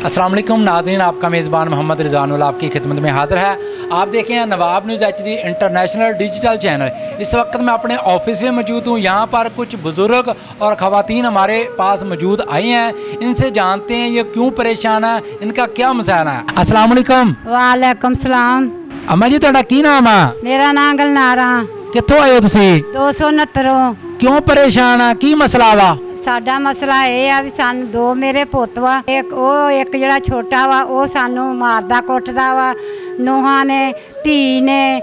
अस्सलाम वालेकुम नाज़रीन, आपका मेज़बान मोहम्मद रिज़वानुल आपकी खिदमत में हाज़िर है। आप देखें हैं Nawab news HD international digital channel. इस वक्त मैं अपने ऑफिस में मौजूद हूँ। यहाँ पर कुछ बुज़ुर्ग और ख़वातीन हमारे पास मौजूद आई हैं। इनसे जानते हैं ये क्यों परेशान है, इनका क्या मसला है। अस्सलाम वालेकुम। वालेकुम सलाम। अम्मा जी तुहाडा की नाम है? मेरा नाम गलनारा। कित्थों आए हो तुसीं? 269। क्यों परेशान है, की मसला वा? ਸਾਡਾ ਮਸਲਾ ਇਹ ਆ ਵੀ ਸਾਨੂੰ ਦੋ ਮੇਰੇ ਪੁੱਤ ਵਾ, ਇੱਕ ਜਿਹੜਾ ਛੋਟਾ ਵਾ ਉਹ ਸਾਨੂੰ ਮਾਰਦਾ ਕੁੱਟਦਾ ਵਾ। ਨੂੰਹਾਂ ਨੇ, ਧੀ ਨੇ,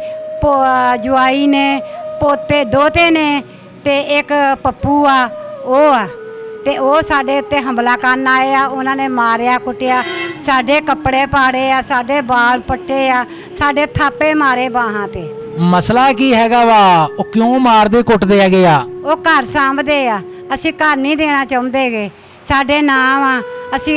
ਜਵਾਈ ਨੇ, ਪੋਤੇ ਦੋਤੇ ਨੇ ਤੇ ਇੱਕ ਪੱਪੂ ਆ ਉਹ ਆ ਤੇ ਉਹ ਸਾਡੇ ਉੱਤੇ ਹਮਲਾ ਕਰਨ ਆਏ ਆ। ਉਹਨਾਂ ਨੇ ਮਾਰਿਆ ਕੁੱਟਿਆ, ਸਾਡੇ ਕੱਪੜੇ ਪਾੜੇ ਆ, ਸਾਡੇ ਬਾਲ ਪੱਟੇ ਆ, ਸਾਡੇ ਥਾਪੇ ਮਾਰੇ ਬਾਹਾਂ ਤੇ। ਮਸਲਾ ਕੀ ਹੈਗਾ ਵਾ? ਉਹ ਕਿਉਂ ਮਾਰਦੇ ਕੁੱਟਦੇ ਹੈਗੇ ਆ? ਉਹ ਘਰ ਸਾਂਭਦੇ ਆ, ਅਸੀਂ ਘਰ ਨਹੀਂ ਦੇਣਾ ਚਾਹੁੰਦੇਗੇ। ਸਾਡੇ ਨਾਮ ਆ, ਅਸੀਂ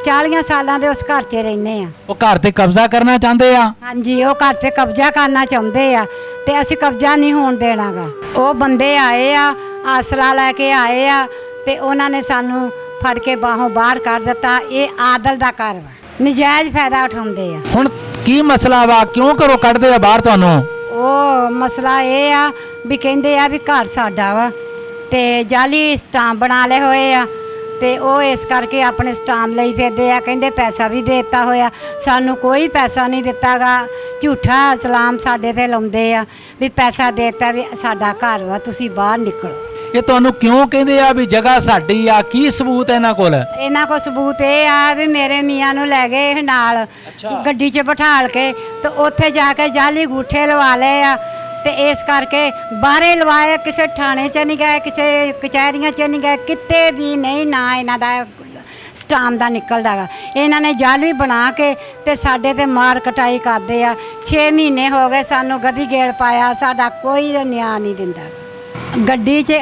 40 ਸਾਲਾਂ ਦੇ ਉਸ ਘਰ 'ਚ ਰਹਿੰਦੇ ਆ। ਉਹ ਘਰ ਤੇ ਕਬਜ਼ਾ ਕਰਨਾ ਚਾਹੁੰਦੇ ਆ? ਹਾਂਜੀ, ਉਹ ਘਰ ਤੇ ਕਬਜ਼ਾ ਕਰਨਾ ਚਾਹੁੰਦੇ ਆ ਤੇ ਅਸੀਂ ਕਬਜ਼ਾ ਨਹੀਂ ਹੋਣ ਦੇਣਾਗਾ। ਉਹ ਬੰਦੇ ਆਏ ਆ, ਆਸਰਾ ਲੈ ਕੇ ਆਏ ਆ ਤੇ ਉਹਨਾਂ ਨੇ ਸਾਨੂੰ ਫੜ ਕੇ ਬਾਹੋਂ ਬਾਹਰ ਕੱਢ ਦਿੱਤਾ। ਇਹ ਆਦਲ ਦਾ ਘਰ ਵਾ, ਨਜਾਇਜ਼ ਫਾਇਦਾ ਉਠਾਉਂਦੇ ਆ। ਹੁਣ ਕੀ ਮਸਲਾ ਵਾ, ਕਿਉਂ ਘਰੋਂ ਕੱਢਦੇ ਆ ਬਾਹਰ ਤੁਹਾਨੂੰ? ਉਹ ਮਸਲਾ ਇਹ ਆ ਵੀ ਕਹਿੰਦੇ ਆ ਵੀ ਘਰ ਸਾਡਾ ਵਾ ਤੇ ਜਾਲੀ ਸਟਾਂਪ ਬਣਾ ਲਏ ਹੋਏ ਆ ਤੇ ਉਹ ਇਸ ਕਰਕੇ ਆਪਣੇ ਸਟਾਂਪ ਲਈ ਫਿਰਦੇ ਆ। ਕਹਿੰਦੇ ਪੈਸਾ ਵੀ ਦੇ ਦਿੱਤਾ ਹੋਇਆ, ਸਾਨੂੰ ਕੋਈ ਪੈਸਾ ਨਹੀਂ ਦਿੱਤਾਗਾ। ਝੂਠਾ ਸਲਾਮ ਸਾਡੇ ਤੇ ਲਾਉਂਦੇ ਆ ਵੀ ਪੈਸਾ ਦੇ ਦਿੱਤਾ ਵੀ ਸਾਡਾ ਘਰ ਵਾ, ਤੁਸੀਂ ਬਾਹਰ ਨਿਕਲੋ। ਇਹ ਤੁਹਾਨੂੰ ਕਿਉਂ ਕਹਿੰਦੇ ਆ ਵੀ ਜਗ੍ਹਾ ਸਾਡੀ ਆ? ਕੀ ਸਬੂਤ ਹੈ ਇਹਨਾਂ ਕੋਲ? ਇਹਨਾਂ ਕੋਲ ਸਬੂਤ ਇਹ ਆ ਵੀ ਮੇਰੇ ਮੀਆਂ ਨੂੰ ਲੈ ਗਏ ਨਾਲ ਗੱਡੀ 'ਚ ਬਿਠਾਲ ਕੇ ਤੇ ਉੱਥੇ ਜਾ ਕੇ ਜਾਲੀ ਗੂਠੇ ਲਵਾ ਲਏ ਆ ਤੇ ਇਸ ਕਰਕੇ ਬਾਹਰੇ ਲਵਾਏ। ਕਿਸੇ ਥਾਣੇ 'ਚ ਨਹੀਂ ਗਏ, ਕਿਸੇ ਕਚਹਿਰੀਆਂ 'ਚ ਨਹੀਂ ਗਏ, ਕਿਤੇ ਵੀ ਨਹੀਂ। ਨਾ ਇਹਨਾਂ ਦਾ ਸਟਾਮ ਦਾ ਨਿਕਲਦਾ ਗਾ। ਇਹਨਾਂ ਨੇ ਜਾਲੀ ਬਣਾ ਕੇ ਤੇ ਸਾਡੇ ਤੇ ਮਾਰ ਕਟਾਈ ਕਰਦੇ ਆ। 6 ਮਹੀਨੇ ਹੋ ਗਏ ਸਾਨੂੰ ਗਦੀ ਗੇੜ ਪਾਇਆ, ਸਾਡਾ ਕੋਈ ਨਿਆਂ ਨਹੀਂ ਦਿੰਦਾ।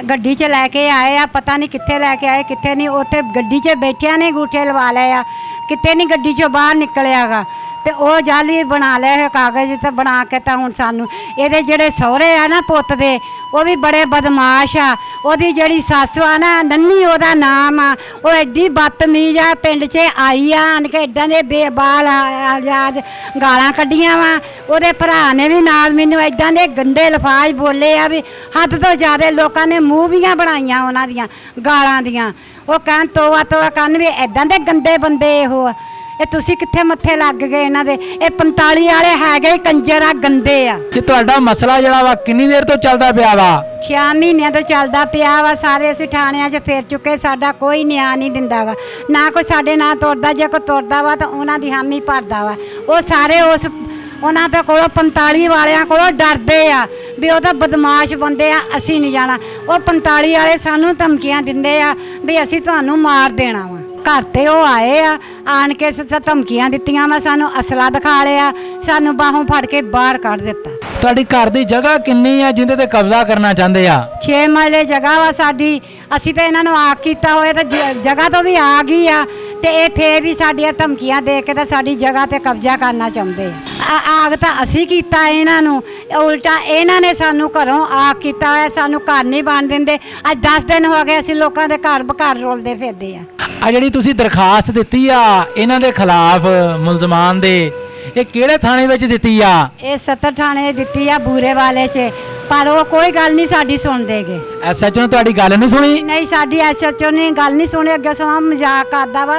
ਗੱਡੀ 'ਚ ਲੈ ਕੇ ਆਏ ਆ, ਪਤਾ ਨਹੀਂ ਕਿੱਥੇ ਲੈ ਕੇ ਆਏ ਕਿੱਥੇ ਨਹੀਂ। ਉੱਥੇ ਗੱਡੀ 'ਚ ਬੈਠਿਆਂ ਨੇ ਅੰਗੂਠੇ ਲਵਾ ਲਏ ਆ, ਕਿਤੇ ਨਹੀਂ ਗੱਡੀ 'ਚੋਂ ਬਾਹਰ ਨਿਕਲਿਆਗਾ ਤੇ ਉਹ ਜਾਲੀ ਬਣਾ ਲਏ ਹੋਏ ਕਾਗਜ਼ ਤੇ ਬਣਾ ਕੇ। ਤਾਂ ਹੁਣ ਸਾਨੂੰ ਇਹਦੇ ਜਿਹੜੇ ਸਹੁਰੇ ਆ ਨਾ ਪੁੱਤ ਦੇ, ਉਹ ਵੀ ਬੜੇ ਬਦਮਾਸ਼ ਆ। ਉਹਦੀ ਜਿਹੜੀ ਸੱਸ ਆ ਨਾ, ਨੰਨੀ ਉਹਦਾ ਨਾਮ ਆ, ਉਹ ਐਡੀ ਬਦਤਮੀਜ਼ ਆ। ਪਿੰਡ 'ਚ ਆਈ ਆ ਆਣ ਕੇ ਇੱਦਾਂ ਦੇ ਬੇਬਾਲ ਆਜਾਦ ਗਾਲਾਂ ਕੱਢੀਆਂ ਵਾ। ਉਹਦੇ ਭਰਾ ਨੇ ਵੀ ਨਾਲ ਮੈਨੂੰ ਇੱਦਾਂ ਦੇ ਗੰਦੇ ਲਫਾਜ਼ ਬੋਲੇ ਆ ਵੀ ਹੱਦ ਤੋਂ ਜ਼ਿਆਦਾ। ਲੋਕਾਂ ਨੇ ਮੂਵੀਆਂ ਬਣਾਈਆਂ ਉਹਨਾਂ ਦੀਆਂ ਗਾਲਾਂ ਦੀਆਂ। ਉਹ ਕਹਿਣ ਤੋਆ ਕਰਨ ਵੀ ਇੱਦਾਂ ਦੇ ਗੰਦੇ ਬੰਦੇ ਇਹੋ ਆ। ਇਹ ਤੁਸੀਂ ਕਿੱਥੇ ਮੱਥੇ ਲੱਗ ਗਏ ਇਹਨਾਂ ਦੇ? ਇਹ 45 ਵਾਲੇ ਹੈਗੇ ਕੰਜਰ ਆ, ਗੰਦੇ ਆ। ਕਿ ਤੁਹਾਡਾ ਮਸਲਾ ਜਿਹੜਾ ਵਾ ਕਿੰਨੀ ਦੇਰ ਤੋਂ ਚੱਲਦਾ ਪਿਆ ਵਾ? 6 ਮਹੀਨਿਆਂ ਤੋਂ ਚੱਲਦਾ ਪਿਆ ਵਾ। ਸਾਰੇ ਅਸੀਂ ਥਾਣਿਆਂ 'ਚ ਫੇਰ ਚੁੱਕੇ, ਸਾਡਾ ਕੋਈ ਨਿਆਂ ਨਹੀਂ ਦਿੰਦਾ ਗਾ। ਨਾ ਕੋਈ ਸਾਡੇ ਨਾਲ ਤੁਰਦਾ, ਜੇ ਕੋਈ ਤੁਰਦਾ ਵਾ ਤਾਂ ਉਹਨਾਂ ਦੀ ਹਾਮੀ ਭਰਦਾ ਵਾ। ਉਹ ਸਾਰੇ ਉਹਨਾਂ ਦੇ ਕੋਲੋਂ 45 ਵਾਲਿਆਂ ਕੋਲੋਂ ਡਰਦੇ ਆ ਵੀ ਉਹ ਤਾਂ ਬਦਮਾਸ਼ ਬੰਦੇ ਆ, ਅਸੀਂ ਨਹੀਂ ਜਾਣਾ। ਉਹ 45 ਵਾਲੇ ਸਾਨੂੰ ਧਮਕੀਆਂ ਦਿੰਦੇ ਆ ਵੀ ਅਸੀਂ ਤੁਹਾਨੂੰ ਮਾਰ ਦੇਣਾ ਵਾ। ਘਰ ਤੇ ਉਹ ਆਏ ਆ, ਆਣ ਕੇ ਧਮਕੀਆਂ ਦਿੱਤੀਆਂ ਵਾ, ਸਾਨੂੰ ਅਸਲਾ ਦਿਖਾ ਲਿਆ, ਸਾਨੂੰ ਬਾਹੋਂ ਫੜ ਕੇ ਬਾਹਰ ਕੱਢ ਦਿੱਤਾ। ਤੁਹਾਡੀ ਘਰ ਦੀ ਜਗ੍ਹਾ ਕਿੰਨੀ ਆ ਜਿਹਦੇ ਤੇ ਕਬਜ਼ਾ ਕਰਨਾ ਚਾਹੁੰਦੇ ਆ? 6 ਮਰਲੇ ਜਗ੍ਹਾ ਵਾ ਸਾਡੀ। ਅਸੀਂ ਤਾਂ ਇਹਨਾਂ ਨੂੰ ਆਗ ਕੀਤਾ ਹੋਇਆ ਤਾਂ ਜਗ੍ਹਾ ਤੋਂ ਵੀ ਆ ਗਈ ਆ ਤੇ ਇਹ ਫੇਰ ਵੀ ਸਾਡੀਆਂ ਧਮਕੀਆਂ ਦੇ ਕੇ ਤਾਂ ਸਾਡੀ ਜਗ੍ਹਾ ਤੇ ਕਬਜ਼ਾ ਕਰਨਾ ਚਾਹੁੰਦੇ ਆ। ਆਗ ਤਾਂ ਅਸੀਂ ਕੀਤਾ ਇਹਨਾਂ ਨੂੰ, ਉਲਟਾ ਇਹਨਾਂ ਨੇ ਸਾਨੂੰ ਘਰੋਂ ਆਗ ਕੀਤਾ ਹੋਇਆ। ਸਾਨੂੰ ਘਰ ਨਹੀਂ ਬਣ ਦਿੰਦੇ। ਅੱਜ 10 ਦਿਨ ਹੋ ਗਏ ਅਸੀਂ ਲੋਕਾਂ ਦੇ ਘਰ ਬਘਰ ਰੋਲਦੇ ਫਿਰਦੇ ਆ। ਆ ਜਿਹੜੀ ਤੁਸੀਂ ਦਰਖਾਸਤ ਦਿੱਤੀ ਆ ਇਹਨਾਂ ਦੇ ਖਿਲਾਫ ਮੁਲਜ਼ਮਾਨ ਦੇ, ਇਹ ਕਿਹੜੇ ਥਾਣੇ ਵਿੱਚ ਦਿੱਤੀ ਆ? ਇਹ 70 ਥਾਣੇ ਦਿੱਤੀ ਆ, ਬੂਰੇ ਵਾਲੇ 'ਚ। ਪਰ ਉਹ ਕੋਈ ਗੱਲ ਨਹੀਂ ਸਾਡੀ ਸੁਣਦੇਗੇ। SHO ਨੇ ਤੁਹਾਡੀ ਗੱਲ ਨਹੀਂ ਸੁਣੀ? ਨਹੀਂ, ਸਾਡੀ SHO ਨੇ ਗੱਲ ਨਹੀਂ ਸੁਣੀ। ਅੱਗੇ ਸਮਾਂ ਮਜ਼ਾਕ ਕਰਦਾ ਵਾ,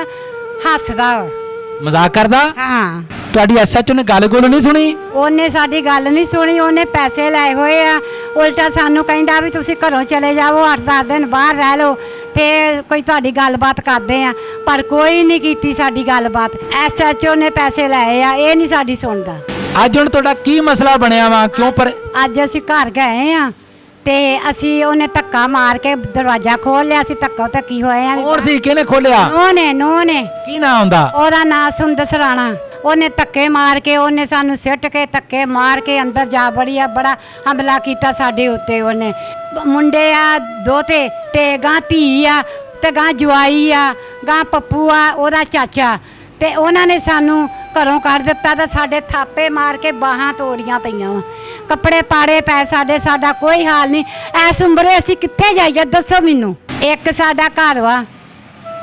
ਹੱਸਦਾ ਵਾ। ਮਜ਼ਾਕ ਕਰਦਾ? ਹਾਂ। ਤੁਹਾਡੀ SHO ਨੇ ਗੱਲ ਗੁੱਲ ਨਹੀਂ ਸੁਣੀ? ਉਹਨੇ ਸਾਡੀ ਗੱਲ ਨਹੀਂ ਸੁਣੀ। ਉਹਨੇ ਪੈਸੇ ਲਏ ਹੋਏ ਆ, ਉਲਟਾ ਸਾਨੂੰ ਕਹਿੰਦਾ ਵੀ ਤੁਸੀਂ ਘਰੋਂ ਚਲੇ ਜਾਵੋ, 8-10 ਦਿਨ ਬਾਹਰ ਰਹਿ ਲਓ, ਫਿਰ ਕੋਈ ਤੁਹਾਡੀ ਗੱਲਬਾਤ ਕਰਦੇ ਆ। ਪਰ ਕੋਈ ਨਹੀਂ ਕੀਤੀ ਸਾਡੀ ਗੱਲਬਾਤ। SHO ਨੇ ਪੈਸੇ ਲਏ ਆ, ਇਹ ਨਹੀਂ ਸਾਡੀ ਸੁਣਦਾ। ਅੱਜ ਹੁਣ ਤੁਹਾਡਾ ਕੀ ਮਸਲਾ ਬਣਿਆ ਵਾ? ਕਿਉਂ ਪਰ ਅੱਜ ਅਸੀਂ ਘਰ ਗਏ ਆ ਤੇ ਅਸੀਂ ਉਹਨੇ ਧੱਕਾ ਮਾਰ ਕੇ ਦਰਵਾਜ਼ਾ ਖੋਲ ਲਿਆ। ਅਸੀਂ ਧੱਕਾ ਧੱਕੀ ਹੋਏ ਆ। ਕੌਣ ਸੀ, ਕਿਹਨੇ ਖੋਲਿਆ? ਨੂੰਹ ਨੇ। ਕੀ ਨਾਂ ਹੁੰਦਾ ਉਹਦਾ? ਨਾਂ ਸੁੰਦਰ ਰਾਣਾ। ਉਹਨੇ ਧੱਕੇ ਮਾਰ ਕੇ, ਉਹਨੇ ਸਾਨੂੰ ਸਿੱਟ ਕੇ ਧੱਕੇ ਮਾਰ ਕੇ ਅੰਦਰ ਜਾ ਬੜੀ ਆ। ਬੜਾ ਹਮਲਾ ਕੀਤਾ ਸਾਡੇ ਉੱਤੇ ਉਹਨੇ। ਮੁੰਡੇ ਆ ਦੋਤੇ ਤੇ ਗਾਂ ਧੀ ਆ ਤੇ ਗਾਂ ਜਵਾਈ ਆ, ਗਾਂ ਪੱਪੂ ਆ ਉਹਦਾ ਚਾਚਾ। ਤੇ ਉਹਨਾਂ ਨੇ ਸਾਨੂੰ ਘਰੋਂ ਕੱਢ ਦਿੱਤਾ ਤੇ ਸਾਡੇ ਥਾਪੇ ਮਾਰ ਕੇ ਬਾਹਾਂ ਤੋੜੀਆਂ ਪਈਆਂ ਵਾ। ਕੱਪੜੇ ਪਾੜੇ ਪਏ ਸਾਡੇ। ਸਾਡਾ ਕੋਈ ਹਾਲ ਨਹੀਂ। ਐਸ ਉਮਰੇ ਅਸੀਂ ਕਿੱਥੇ ਜਾਈਏ ਦੱਸੋ ਮੈਨੂੰ? ਇੱਕ ਸਾਡਾ ਘਰ ਵਾ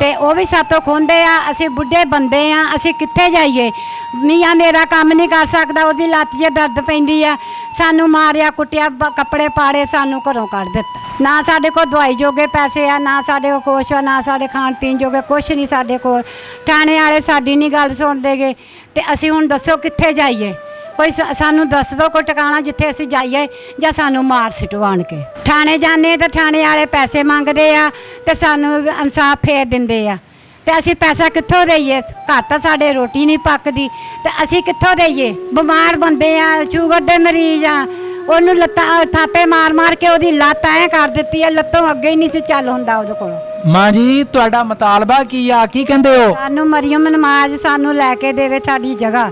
ਤੇ ਉਹ ਵੀ ਸਾਤੋਂ ਖੋਂਦੇ ਆ। ਅਸੀਂ ਬੁੱਢੇ ਬੰਦੇ ਆ, ਅਸੀਂ ਕਿੱਥੇ ਜਾਈਏ? ਮੀਆਂ ਮੇਰਾ ਕੰਮ ਨਹੀਂ ਕਰ ਸਕਦਾ, ਉਹਦੀ ਲੱਤ 'ਚ ਦਰਦ ਪੈਂਦੀ ਆ। ਸਾਨੂੰ ਮਾਰਿਆ ਕੁੱਟਿਆ, ਕੱਪੜੇ ਪਾੜੇ, ਸਾਨੂੰ ਘਰੋਂ ਕੱਢ ਦਿੱਤਾ। ਨਾ ਸਾਡੇ ਕੋਲ ਦਵਾਈ ਜੋਗੇ ਪੈਸੇ ਆ, ਨਾ ਸਾਡੇ ਕੋਲ ਕੁਛ ਆ, ਨਾ ਸਾਡੇ ਖਾਣ ਪੀਣ ਜੋਗੇ ਕੁਛ ਨਹੀਂ ਸਾਡੇ ਕੋਲ। ਥਾਣੇ ਵਾਲੇ ਸਾਡੀ ਨਹੀਂ ਗੱਲ ਸੁਣਦੇਗੇ ਤੇ ਅਸੀਂ ਹੁਣ ਦੱਸੋ ਕਿੱਥੇ ਜਾਈਏ? ਕੋਈ ਸਾਨੂੰ ਦੱਸ ਦਿਓ ਕੋਈ ਟਿਕਾਣਾ ਜਿੱਥੇ ਅਸੀਂ ਜਾਈਏ, ਜਾਂ ਸਾਨੂੰ ਮਾਰ ਸਿੱਟੋ ਆਣ ਕੇ। ਥਾਣੇ ਜਾਂਦੇ ਤਾਂ ਥਾਣੇ ਵਾਲੇ ਪੈਸੇ ਮੰਗਦੇ ਆ ਤੇ ਸਾਨੂੰ ਇਨਸਾਫ ਫੇਰ ਦਿੰਦੇ ਆ, ਤੇ ਅਸੀਂ ਪੈਸਾ ਕਿੱਥੋਂ ਦੇਈਏ? ਘਰ ਤਾਂ ਸਾਡੇ ਰੋਟੀ ਨਹੀਂ ਪੱਕਦੀ ਤੇ ਅਸੀਂ ਕਿੱਥੋਂ ਦੇਈਏ? ਬਿਮਾਰ ਬੰਦੇ ਆ, ਸ਼ੂਗਰ ਦੇ ਮਰੀਜ਼ ਆ, ਉਹਨੂੰ ਲੱਤਾਂ ਥਾਪੇ ਮਾਰ ਮਾਰ ਕੇ ਉਹਦੀ ਲੱਤ ਐ ਕਰ ਦਿੱਤੀ ਹੈ, ਲੱਤੋਂ ਅੱਗੇ ਹੀ ਨਹੀਂ ਸੀ ਚੱਲ ਹੁੰਦਾ ਉਹਦੇ ਕੋਲ। ਮਾਂ ਜੀ ਤੁਹਾਡਾ ਮਤਾਲਬਾ ਕੀ ਆ, ਕੀ ਕਹਿੰਦੇ ਹੋ? ਸਾਨੂੰ ਮਰੀਮ ਨਮਾਜ਼ ਸਾਨੂੰ ਲੈ ਕੇ ਦੇਵੇ ਸਾਡੀ ਜਗ੍ਹਾ,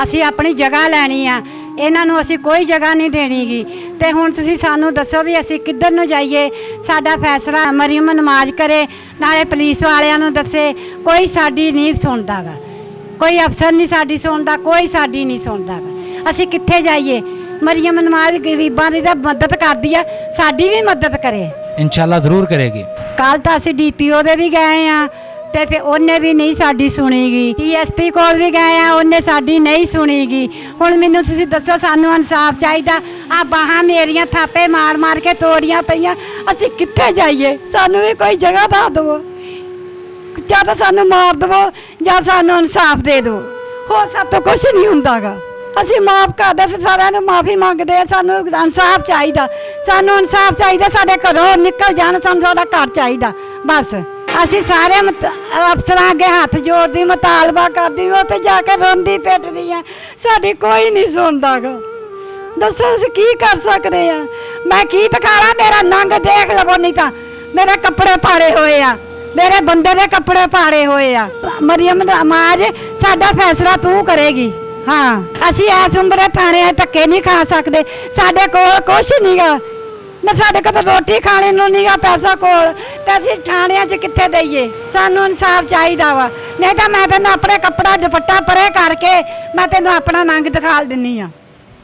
ਅਸੀਂ ਆਪਣੀ ਜਗ੍ਹਾ ਲੈਣੀ ਆ, ਇਹਨਾਂ ਨੂੰ ਅਸੀਂ ਕੋਈ ਜਗ੍ਹਾ ਨਹੀਂ ਦੇਣੀਗੀ। ਤੇ ਹੁਣ ਤੁਸੀਂ ਸਾਨੂੰ ਦੱਸੋ ਵੀ ਅਸੀਂ ਕਿੱਧਰ ਨੂੰ ਜਾਈਏ? ਸਾਡਾ ਫੈਸਲਾ ਮਰੀਮ ਨਮਾਜ਼ ਕਰੇ, ਨਾਲੇ ਪੁਲਿਸ ਵਾਲਿਆਂ ਨੂੰ ਦੱਸੇ। ਕੋਈ ਸਾਡੀ ਨਹੀਂ ਸੁਣਦਾ ਗਾ, ਕੋਈ ਅਫਸਰ ਨਹੀਂ ਸਾਡੀ ਸੁਣਦਾ, ਕੋਈ ਸਾਡੀ ਨਹੀਂ ਸੁਣਦਾ ਗਾ। ਅਸੀਂ ਕਿੱਥੇ ਜਾਈਏ? ਮਰੀਮ ਨਮਾਜ਼ ਗਰੀਬਾਂ ਦੀ ਤਾਂ ਮਦਦ ਕਰਦੀ ਆ, ਸਾਡੀ ਵੀ ਮਦਦ ਕਰੇ। इंशाल्लाह ज़रूर करेगी। ਕੱਲ ਤਾਂ ਅਸੀਂ ਡੀਪੀਓ ਦੇ ਵੀ ਗਏ ਆ ਤੇ ਫਿਰ ਉਹਨੇ ਵੀ ਨਹੀਂ ਸਾਡੀ ਸੁਣੀਗੀ। ਡੀਐਸਪੀ ਕੋਲ ਵੀ ਗਏ ਆ, ਉਹਨੇ ਸਾਡੀ ਨਹੀਂ ਸੁਣੀਗੀ। ਹੁਣ ਮੈਨੂੰ ਤੁਸੀਂ ਦੱਸੋ, ਸਾਨੂੰ ਇਨਸਾਫ ਚਾਹੀਦਾ। ਆ ਬਾਹਾਂ ਮੇਰੀਆਂ ਥਾਪੇ ਮਾਰ ਮਾਰ ਕੇ ਤੋੜੀਆਂ ਪਈਆਂ, ਅਸੀਂ ਕਿੱਥੇ ਜਾਈਏ? ਸਾਨੂੰ ਵੀ ਕੋਈ ਜਗ੍ਹਾ ਦੱਸ ਦਿਓ, ਜਾਂ ਤਾਂ ਸਾਨੂੰ ਮਾਰ ਦੇਵੋ ਜਾਂ ਸਾਨੂੰ ਇਨਸਾਫ ਦੇ ਦਿਓ। ਹੋਰ ਸਾਡੇ ਤੋਂ ਕੁਛ ਨਹੀਂ ਹੁੰਦਾਗਾ। ਅਸੀਂ ਮਾਫ ਕਰਦੇ ਫਿਰ ਸਾਰਿਆਂ ਨੂੰ ਮਾਫੀ ਮੰਗਦੇ ਆ। ਸਾਨੂੰ ਇਨਸਾਫ ਚਾਹੀਦਾ, ਸਾਨੂੰ ਇਨਸਾਫ ਚਾਹੀਦਾ। ਸਾਡੇ ਘਰੋਂ ਨਿਕਲ ਜਾਣ, ਸਾਨੂੰ ਸਾਡਾ ਘਰ ਚਾਹੀਦਾ ਬਸ। ਅਸੀਂ ਸਾਰੇ ਅਫਸਰਾਂ ਅੱਗੇ ਹੱਥ ਜੋੜਦੀ, ਮੁਤਾਲਬਾ ਕਰਦੀ, ਉੱਥੇ ਜਾ ਕੇ ਰੋਂਦੀ ਪਿੱਟਦੀ ਆ, ਸਾਡੀ ਕੋਈ ਨਹੀਂ ਸੁਣਦਾ ਗਾ। ਦੱਸੋ ਅਸੀਂ ਕੀ ਕਰ ਸਕਦੇ ਆ? ਮੈਂ ਕੀ ਦਿਖਾਵਾਂ? ਮੇਰਾ ਨੰਗ ਦੇਖ ਲਵੋ, ਨਹੀਂ ਤਾਂ ਮੇਰੇ ਕੱਪੜੇ ਪਾੜੇ ਹੋਏ ਆ, ਮੇਰੇ ਬੰਦੇ ਦੇ ਕੱਪੜੇ ਪਾੜੇ ਹੋਏ ਆ। ਮਰੀਮ ਨਮਾਜ਼ ਸਾਡਾ ਫੈਸਲਾ ਤੂੰ ਕਰੇਗੀ। ਹਾਂ, ਅਸੀਂ ਇਸ ਉਮਰੇ ਥਾਣੇ ਧੱਕੇ ਨਹੀਂ ਖਾ ਸਕਦੇ, ਸਾਡੇ ਕੋਲ ਕੁਛ ਨਹੀਂਗਾ ਨਾ, ਸਾਡੇ ਕੋਲ ਤਾਂ ਰੋਟੀ ਖਾਣੇ ਨੂੰ ਨਹੀਂਗਾ ਪੈਸਾ ਕੋਲ, ਤੇ ਅਸੀਂ ਥਾਣਿਆਂ 'ਚ ਕਿੱਥੇ ਦਈਏ? ਸਾਨੂੰ ਇਨਸਾਫ ਚਾਹੀਦਾ ਵਾ, ਨਹੀਂ ਤਾਂ ਮੈਂ ਤੈਨੂੰ ਆਪਣੇ ਕੱਪੜਾ ਦੁਪੱਟਾ ਪਰੇ ਕਰਕੇ ਮੈਂ ਤੈਨੂੰ ਆਪਣਾ ਨੰਗ ਦਿਖਾ ਦਿੰਨੀ ਆ।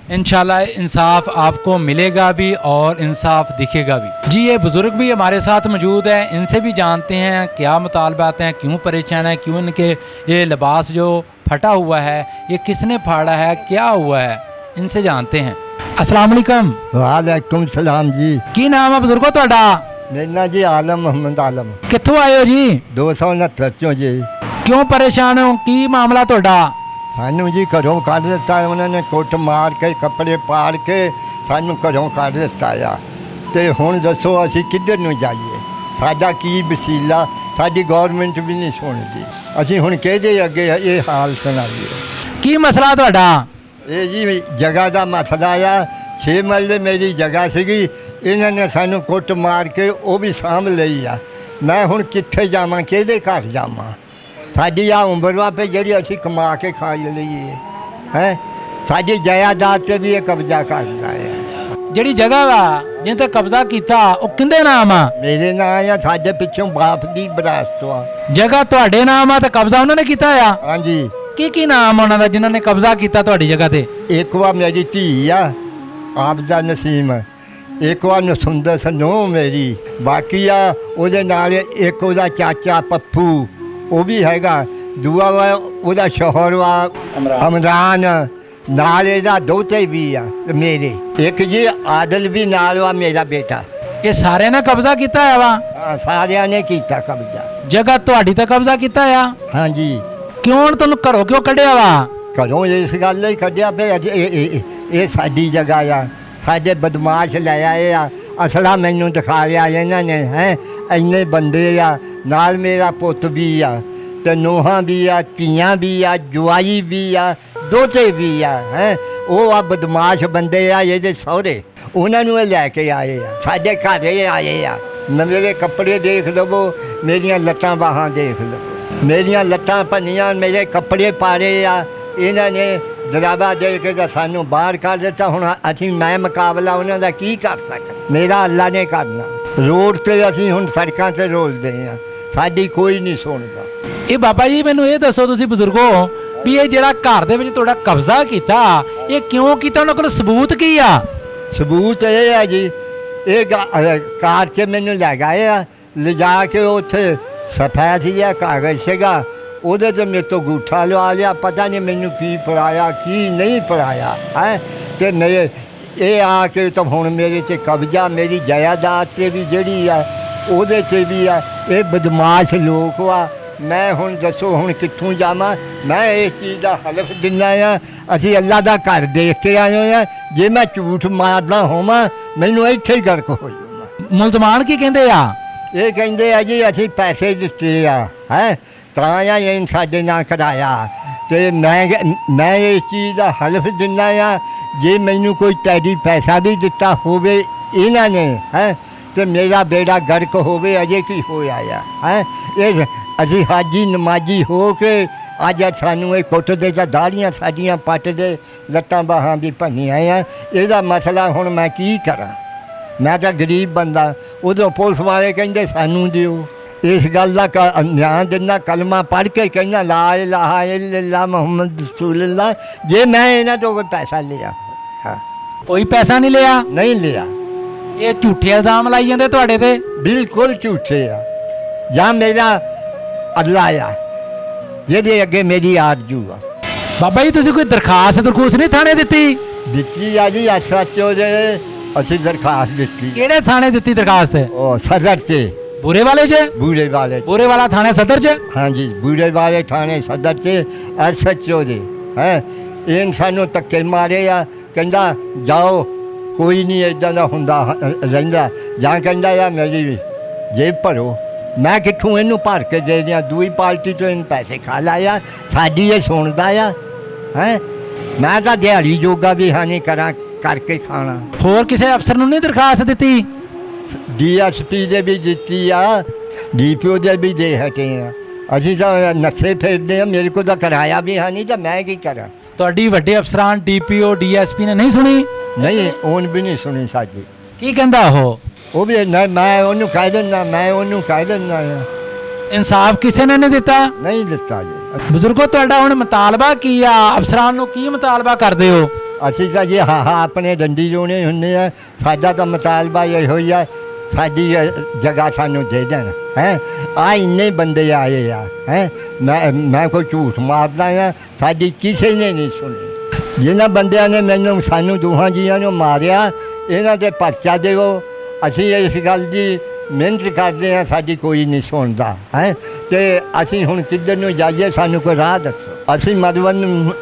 इंशाल्लाह इंसाफ आपको मिलेगा भी और इंसाफ दिखेगा भी। जी ये बुज़ुर्ग भी हमारे साथ मौजूद है, इनसे भी जानते हैं क्या मुतालबात हैं, क्यों परेशान है, क्यों इनके ये लिबास जो फटा हुआ है ये किसने फाड़ा है, क्या हुआ है, इनसे जानते हैं। अस्सलाम वालेकुम। वालेकुम सलाम जी। की नाम है बुजुर्गो ਤੁਹਾਡਾ? मेरा जी आलम मोहम्मद आलम। कित्थों आए हो जी? 269 चों जी। क्यों परेशान हो, की मामला ਤੁਹਾਡਾ? सानू जी घरों कढ़ दिता, उन्होंने कुट मार के कपड़े पाड़ के सानू घरों कढ़ दिता आ। ते हुण दसो असी किधर नूं जाइए? साडा की वसीला? साडी गौरमेंट भी नहीं सुणदी, असी हुण किहदे अगे ये हाल सुणाईए? की मसला ਤੁਹਾਡਾ? ये जी जगह का मसला आ। 6 मरले मेरी जगह सीगी, इन्होंने सानू कुट मार के वो भी साम लई आ। मैं हुण कित्थे जावां, किहदे घर जावां? साडी आ उम्र वापे जिहड़ी असीं कमा के खा लईए है, साडी जायदाद ते भी ये कब्जा करदा है। ਜਿਹੜੀ ਜਗ੍ਹਾ ਵਾ ਜਿਹ ਤੇ ਕਬਜ਼ਾ ਕੀਤਾ ਉਹ ਕਿੰਦੇ ਨਾਮ ਆ? मेरे नाम आ, साडे पिछों बाप दी विरासत आ। ਜਗ੍ਹਾ ਤੁਹਾਡੇ ਨਾਮ ਆ ਤੇ ਕਬਜ਼ਾ ਉਹਨਾਂ ਨੇ ਕੀਤਾ ਆ? हाँ जी। ਕੀ ਨਾਮ ਉਹਨਾਂ ਦਾ ਜਿਨ੍ਹਾਂ ਨੇ ਕਬਜ਼ਾ ਕੀਤਾ ਤੁਹਾਡੀ ਜਗ੍ਹਾ ਤੇ? एक वा मेरी धी आ आपदा नसीम, एक वा नसुंदर सनो मेरी, बाकी आ ਉਹਦੇ ਨਾਲ एक ਉਹਦਾ ਚਾਚਾ पप्पू ਉਹ ਵੀ ਹੈਗਾ, ਦੂਆ ਵਾ ਉਹਦਾ ਸ਼ੋਹਰ ਵਾ ਹਮਦਾਨ, ਨਾਲ ਇਹਦਾ ਦੋਤੇ ਵੀ ਆ ਮੇਰੇ, ਇੱਕ ਜੀ ਆਦਲ ਵੀ ਨਾਲ ਵਾ ਮੇਰਾ ਬੇਟਾ। ਇਹ ਸਾਰਿਆਂ ਨੇ ਕਬਜ਼ਾ ਕੀਤਾ ਆ ਵਾ? ਹਾਂ, ਸਾਰਿਆਂ ਨੇ ਕੀਤਾ ਕਬਜ਼ਾ। ਜਗ੍ਹਾ ਤੁਹਾਡੀ ਤੇ ਕਬਜ਼ਾ ਕੀਤਾ ਆ? ਹਾਂਜੀ। ਕਿਉਂ ਤੁਹਾਨੂੰ ਘਰੋਂ ਕਿਉਂ ਕੱਢਿਆ ਵਾ? ਘਰੋਂ ਇਸ ਗੱਲ ਲਈ ਕੱਢਿਆ ਪਿਆ, ਇਹ ਸਾਡੀ ਜਗ੍ਹਾ ਆ, ਸਾਡੇ ਬਦਮਾਸ਼ ਲੈ ਆਏ ਆ, ਅਸਲਾ ਮੈਨੂੰ ਦਿਖਾ ਲਿਆ ਇਹਨਾਂ ਨੇ ਹੈ। ਇੰਨੇ ਬੰਦੇ ਆ, ਨਾਲ ਮੇਰਾ ਪੁੱਤ ਵੀ ਆ, ਤੇ ਨੂੰਹਾਂ ਵੀ ਆ, ਧੀਆਂ ਵੀ ਆ, ਜਵਾਈ ਵੀ ਆ, ਦੋਤੇ ਵੀ ਆ ਹੈ। ਉਹ ਆ ਬਦਮਾਸ਼ ਬੰਦੇ ਆ ਇਹਦੇ ਸਹੁਰੇ, ਉਹਨਾਂ ਨੂੰ ਇਹ ਲੈ ਕੇ ਆਏ ਆ, ਸਾਡੇ ਘਰ ਇਹ ਆਏ ਆ। ਮੇਰੇ ਕੱਪੜੇ ਦੇਖ ਲਵੋ, ਮੇਰੀਆਂ ਲੱਤਾਂ ਬਾਹਾਂ ਦੇਖ ਲਵੋ, ਮੇਰੀਆਂ ਲੱਤਾਂ ਭੰਨੀਆਂ, ਮੇਰੇ ਕੱਪੜੇ ਪਾੜੇ ਆ। ਇਹਨਾਂ ਨੇ ਡਰਾਵਾ ਦੇ ਕੇ ਤਾਂ ਸਾਨੂੰ ਬਾਹਰ ਕੱਢ ਦਿੱਤਾ। ਹੁਣ ਅਸੀਂ ਮੈਂ ਮੁਕਾਬਲਾ ਉਹਨਾਂ ਦਾ ਕੀ ਕਰ ਸਕਦਾ? ਮੇਰਾ ਅੱਲਾ ਨੇ ਕਰਨਾ। ਰੋਡ 'ਤੇ ਅਸੀਂ ਹੁਣ ਸੜਕਾਂ 'ਤੇ ਰੋਲਦੇ ਹਾਂ, ਸਾਡੀ ਕੋਈ ਨਹੀਂ ਸੁਣਦਾ। ਇਹ ਬਾਬਾ ਜੀ ਮੈਨੂੰ ਇਹ ਦੱਸੋ ਤੁਸੀਂ ਬਜ਼ੁਰਗੋ ਵੀ ਇਹ ਜਿਹੜਾ ਘਰ ਦੇ ਵਿੱਚ ਤੁਹਾਡਾ ਕਬਜ਼ਾ ਕੀਤਾ ਇਹ ਕਿਉਂ ਕੀਤਾ, ਉਹਨਾਂ ਕੋਲ ਸਬੂਤ ਕੀ ਆ? ਸਬੂਤ ਇਹ ਹੈ ਜੀ, ਇਹ ਕਾਰ 'ਚ ਮੈਨੂੰ ਲੈ ਗਏ ਆ, ਲਿਜਾ ਕੇ ਉੱਥੇ ਸਫੈਦ ਜਿਹਾ ਕਾਗਜ਼ ਸੀਗਾ, ਉਹਦੇ 'ਤੇ ਮੇਰੇ ਤੋਂ ਅੰਗੂਠਾ ਲਵਾ ਲਿਆ। ਪਤਾ ਨਹੀਂ ਮੈਨੂੰ ਕੀ ਪੜਾਇਆ ਕੀ ਨਹੀਂ ਪੜਾਇਆ ਹੈ। ਤੇ ਮੇਰੇ ਇਹ ਆ ਕੇ ਤਾਂ ਹੁਣ ਮੇਰੇ 'ਤੇ ਕਬਜ਼ਾ, ਮੇਰੀ ਜਾਇਦਾਦ 'ਤੇ ਵੀ ਜਿਹੜੀ ਆ ਉਹਦੇ 'ਤੇ ਵੀ ਆ। ਇਹ ਬਦਮਾਸ਼ ਲੋਕ ਵਾ। ਮੈਂ ਹੁਣ ਦੱਸੋ ਹੁਣ ਕਿੱਥੋਂ ਜਾਵਾਂ? ਮੈਂ ਇਸ ਚੀਜ਼ ਦਾ ਹਲਫ ਦਿੰਦਾ ਆ। ਅਸੀਂ ਅੱਲਾ ਦਾ ਘਰ ਦੇਖ ਕੇ ਆਏ ਹੋਏ ਆ। ਜੇ ਮੈਂ ਝੂਠ ਮਾਰਦਾ ਹੋਵਾਂ ਮੈਨੂੰ ਇੱਥੇ ਹੀ ਗਰਕ ਹੋ ਜਾਊਗਾ। ਮੁਲਜ਼ਮਾਨ ਕੀ ਕਹਿੰਦੇ ਆ? ਇਹ ਕਹਿੰਦੇ ਆ ਜੀ ਅਸੀਂ ਪੈਸੇ ਦਿੱਤੇ ਆ ਹੈ ਤਾਂ ਆ ਇਹ ਸਾਡੇ ਨਾਲ ਕਰਾਇਆ। ਤੇ ਮੈਂ ਇਸ ਚੀਜ਼ ਦਾ ਹਲਫ ਦਿੰਦਾ ਆ। ਜੇ ਮੈਨੂੰ ਕੋਈ ਟੈਡੀ ਪੈਸਾ ਵੀ ਦਿੱਤਾ ਹੋਵੇ ਇਹਨਾਂ ਨੇ ਹੈ ਤੇ ਮੇਰਾ ਬੇੜਾ ਗਰਕ ਹੋਵੇ। ਅਜੇ ਕੀ ਹੋਇਆ ਆ ਹੈ? ਇਹ ਅਸੀਂ ਹਾਜੀ ਨਮਾਜੀ ਹੋ ਕੇ ਅੱਜ ਸਾਨੂੰ ਇਹ ਕੁੱਟਦੇ ਜਾਂ ਦਾੜੀਆਂ ਸਾਡੀਆਂ ਪੱਟਦੇ, ਲੱਤਾਂ ਬਾਹਾਂ ਵੀ ਭੰਨੀਆਂ ਆ। ਇਹਦਾ ਮਸਲਾ ਹੁਣ ਮੈਂ ਕੀ ਕਰਾਂ? ਮੈਂ ਤਾਂ ਗਰੀਬ ਬੰਦਾ। ਉਦੋਂ ਪੁਲਿਸ ਵਾਲੇ ਕਹਿੰਦੇ ਸਾਨੂੰ ਦਿਓ। ਇਸ ਗੱਲ ਦਾ ਧਿਆਨ ਦਿੰਦਾ, ਕਲਮਾ ਪੜ੍ਹ ਕੇ ਕਹਿੰਦਾ ਲਾ ਇਲਾਹਾ ਇল্লাল্লাਹ ਮੁਹੰਮਦ ਰਸੂਲੁল্লাਹ। ਜੇ ਮੈਂ ਇਹਨਾਂ ਤੋਂ ਕੋਈ ਪੈਸਾ ਲਿਆ? ਹਾਂ, ਕੋਈ ਪੈਸਾ ਨਹੀਂ ਲਿਆ? ਨਹੀਂ ਲਿਆ। ਇਹ ਝੂਠੇ ਇਲਜ਼ਾਮ ਲਾਈ ਜਾਂਦੇ ਤੁਹਾਡੇ ਤੇ? ਬਿਲਕੁਲ ਝੂਠੇ ਆ। ਜਾਂ ਮੇਰਾ ਅੱਲਾ ਆ ਜਿਹਦੇ ਅੱਗੇ ਮੇਰੀ ਆਰਜ਼ੂ ਆ। ਬਾਬਾ ਜੀ ਤੁਸੀਂ ਕੋਈ ਦਰਖਾਸਤ ਨਹੀਂ ਥਾਣੇ ਦਿੱਤੀ? ਦਿੱਤੀ ਆ ਜੀ SHO ਦੇ ਅਸੀਂ ਦਰਖਾਸਤ ਦਿੱਤੀ। ਕਿਹੜੇ ਥਾਣੇ ਦਿੱਤੀ ਦਰਖਾਸਤ? ਉਹ ਸਦਰ 'ਚ, ਬੂਰੇ ਵਾਲੇ 'ਚ? ਬੂਰੇ ਵਾਲੇ 'ਚ। ਬੂਰੇ ਵਾਲਾ ਥਾਣੇ ਸਦਰ 'ਚ? ਹਾਂਜੀ, ਬੂਰੇ ਵਾਲੇ ਥਾਣੇ ਸਦਰ 'ਚ SHO ਦੇ ਹੈ। ਇਹ ਸਾਨੂੰ ਧੱਕੇ ਮਾਰੇ ਆ। ਕਹਿੰਦਾ ਜਾਓ, ਕੋਈ ਨਹੀਂ ਇੱਦਾਂ ਦਾ ਹੁੰਦਾ ਰਹਿੰਦਾ। ਜਾਂ ਕਹਿੰਦਾ ਆ ਮੇਰੀ ਜੇਬ ਭਰੋ। ਮੈਂ ਕਿੱਥੋਂ ਇਹਨੂੰ ਭਰ ਕੇ ਦੇ ਦਿਆਂ? ਦੂਈ ਪਾਰਟੀ ਤੋਂ ਇਹਨੂੰ ਪੈਸੇ ਖਾ ਲਾਇਆ। ਸਾਡੀ ਇਹ ਸੁਣਦਾ ਆ ਹੈ। ਮੈਂ ਤਾਂ ਦਿਹਾੜੀ ਜੋਗਾ ਵੀ ਹਾਨੀ ਕਰਾਂ ਕਰਕੇ ਖਾਣਾ। ਹੋਰ ਕਿਸੇ ਅਫਸਰ ਨੂੰ ਨਹੀਂ ਦਰਖਾਸਤ ਦਿੱਤੀ? DSP ਦੇ ਵੀ ਦਿੱਤੀ ਆ, DPO ਦੇ ਵੀ ਦੇ ਹਟੇ ਆ। ਅਸੀਂ ਤਾਂ ਨਸ਼ੇ ਫੇਰਦੇ ਆ। ਮੇਰੇ ਕੋਲ ਤਾਂ ਕਿਰਾਇਆ ਵੀ ਹੈ ਨਹੀਂ, ਤਾਂ ਮੈਂ ਕੀ ਕਰਾਂ? ਤੁਹਾਡੀ ਵੱਡੇ ਅਫਸਰਾਂ DPO DSP ਨੇ ਨਹੀਂ ਸੁਣੀ? ਨਹੀਂ, ਉਹਨ ਵੀ ਨਹੀਂ ਸੁਣੀ ਸਾਡੀ। ਕੀ ਕਹਿੰਦਾ ਉਹ ਵੀ ਨਹੀਂ, ਮੈਂ ਉਹਨੂੰ ਕਹਿ ਦਿੰਦਾ, ਮੈਂ ਉਹਨੂੰ ਕਹਿ ਦਿੰਦਾ ਆ। ਇਨਸਾਫ ਕਿਸੇ ਨੇ ਨਹੀਂ ਦਿੱਤਾ? ਨਹੀਂ ਦਿੱਤਾ ਜੀ। ਬਜ਼ੁਰਗੋ ਤੁਹਾਡਾ ਹੁਣ ਮੁਤਾਲਬਾ ਕੀ ਆ? ਅਫਸਰਾਂ ਨੂੰ ਕੀ ਮੁਤਾਲਬਾ ਕਰਦੇ ਹੋ? ਅਸੀਂ ਤਾਂ ਜੀ ਆਪਣੇ ਡੰਡੀ ਰੋਣੇ ਹੁੰਦੇ ਆ। ਸਾਡਾ ਤਾਂ ਮੁਤਾਲਬਾ ਇਹੋ ਹੀ ਆ, ਸਾਡੀ ਜਗ੍ਹਾ ਸਾਨੂੰ ਦੇ ਦੇਣ ਹੈ। ਆ ਇੰਨੇ ਬੰਦੇ ਆਏ ਆ ਹੈ। ਮੈਂ ਕੋਈ ਝੂਠ ਮਾਰਦਾ ਆ? ਸਾਡੀ ਕਿਸੇ ਨੇ ਨਹੀਂ ਸੁਣੀ। ਜਿਨ੍ਹਾਂ ਬੰਦਿਆਂ ਨੇ ਸਾਨੂੰ ਦੋਹਾਂ ਜੀਆਂ ਨੂੰ ਮਾਰਿਆ, ਇਹਨਾਂ ਦੇ ਪਰਚਾ ਦਿਓ। ਅਸੀਂ ਇਸ ਗੱਲ ਦੀ ਮਿਹਨਤ ਕਰਦੇ ਹਾਂ, ਸਾਡੀ ਕੋਈ ਨਹੀਂ ਸੁਣਦਾ ਹੈ। ਤੇ ਅਸੀਂ ਹੁਣ ਕਿੱਧਰ ਨੂੰ ਜਾਈਏ? ਸਾਨੂੰ ਕੋਈ ਰਾਹ ਦੱਸੋ। ਅਸੀਂ ਮਦਵਨ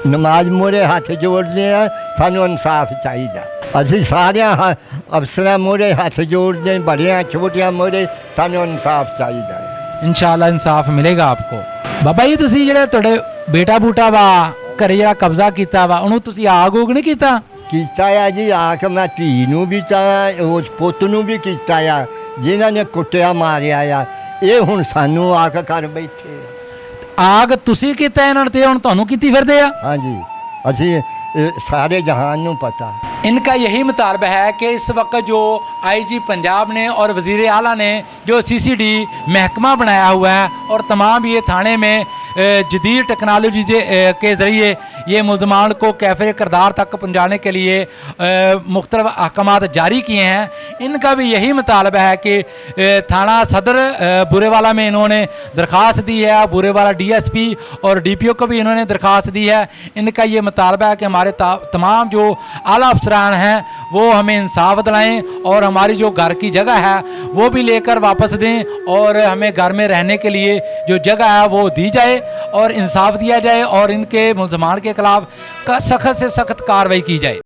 ਨਮਾਜ਼ ਮੋਰੇ ਹੱਥ ਜੋੜਦੇ ਹਾਂ, ਸਾਨੂੰ ਇਨਸਾਫ ਚਾਹੀਦਾ। ਅਸੀਂ ਸਾਰਿਆਂ ਅਫਸਰਾਂ ਮੋਰੇ ਹੱਥ ਜੋੜਦੇ, ਬੜਿਆਂ ਛੋਟਿਆਂ ਮੋਰੇ, ਸਾਨੂੰ ਇਨਸਾਫ ਚਾਹੀਦਾ ਹੈ। ਇਨਸ਼ਾਅੱਲਾ ਇਨਸਾਫ ਮਿਲੇਗਾ ਆਪਕੋ। ਬਾਬਾ ਜੀ ਤੁਸੀਂ ਜਿਹੜੇ ਤੁਹਾਡੇ ਬੇਟਾ ਬੂਟਾ ਵਾ ਘਰੇ ਜਿਹੜਾ ਕਬਜ਼ਾ ਕੀਤਾ ਵਾ, ਉਹਨੂੰ ਤੁਸੀਂ ਆਗ ਊਗ ਨਹੀਂ ਕੀਤਾ? ਕੀਤਾ ਆ ਜੀ। ਆ ਕੇ ਮੈਂ ਧੀ ਨੂੰ ਵੀ ਤਾਂ ਉਸ ਪੁੱਤ ਨੂੰ ਵੀ ਕੀਤਾ ਆ ਜਿਨ੍ਹਾਂ ਨੇ ਕੁੱਟਿਆ ਮਾਰਿਆ ਆ। ਇਹ ਹੁਣ ਸਾਨੂੰ ਆ ਕੇ ਕਰ ਬੈਠੇ। ਆਗ ਤੁਸੀਂ ਕੀਤਾ ਇਹਨਾਂ ਨੇ ਤੇ ਹੁਣ ਤੁਹਾਨੂੰ ਕੀਤੀ ਫਿਰਦੇ ਆ? ਹਾਂਜੀ, ਅਸੀਂ सारे जहान नू पता। इनका यही मुतालबा है कि इस वक्त जो IG पंजाब ने और वज़ीर आला ने जो CCD महकमा बनाया हुआ है और तमाम ये थाने में जदीद टेक्नोलॉजी के ज़रिए ये मुलजमान को कैफ़े किरदार तक पहुँचाने के लिए मुख्तलिफ अहकामात जारी किए हैं। इनका भी यही मुतालबा है कि थाना सदर बुरेवाला में इन्होंने दरख्वास्त दी है, बुरेवाला DSP और DPO को भी इन्होंने दरख्वास्त दी है। इनका ये मुतालबा है कि हमारे तमाम जो आला अफसरान हैं वो हमें इंसाफ दिलाएँ और हमारी जो घर की जगह है वो भी लेकर वापस दें और हमें घर में रहने के लिए जो जगह है वो दी जाए और इंसाफ दिया जाए और इनके मुलजमान के खिलाफ सख्त से सख्त कार्रवाई की जाए।